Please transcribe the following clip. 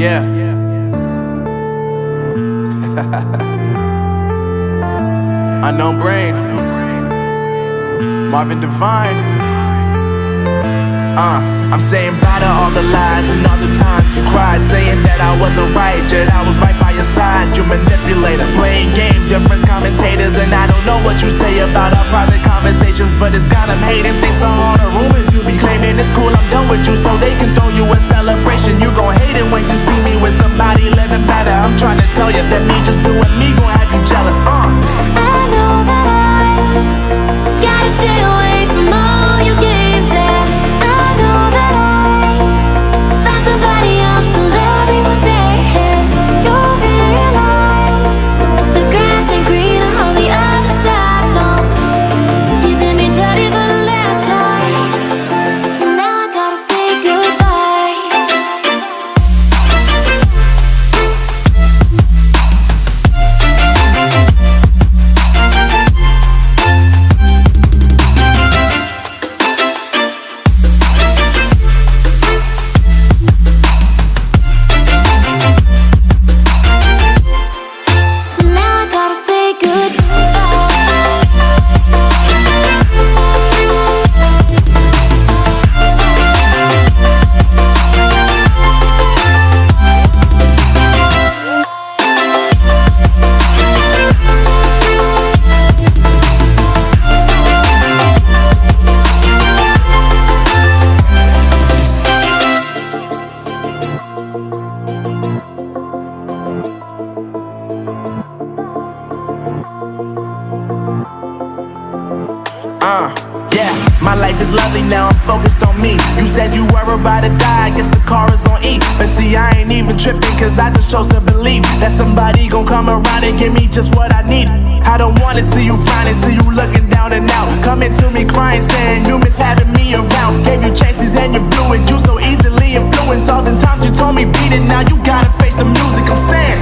Yeah. Unknown Brain, Marvin Divine. I'm saying bye to all the lies and all the times you cried, saying that I wasn't right, yet I was right by your side. You manipulator, playing games, your friends commentators, and I don't know what you say about our private conversations, but it's got them hating. Thanks to all the rumors you be claiming. It's cool, I'm done with you, so they can throw you a celebration. You gon' hate it when you see me with somebody living better. I'm trying to tell you that me just doing me gon' have you jealous. I know that I gotta stay away from all your games, yeah. I know that I found somebody else to love me one day, yeah. You'll realize the grass ain't greener on the other side, no. You did me dirty for the last time, so now I gotta say goodbye. So now I gotta say Yeah, my life is lovely now, I'm focused on me. You said you were about to die, I guess the car is on E. But see, I ain't even tripping, cause I just chose to believe that somebody gon' come around and give me just what I need. I don't wanna see you frowning, see you looking down and out, coming to me crying, saying you miss having me around. Gave you chances and you blew it, you so easily influenced. All the times you told me beat it, now you gotta face the music. I'm saying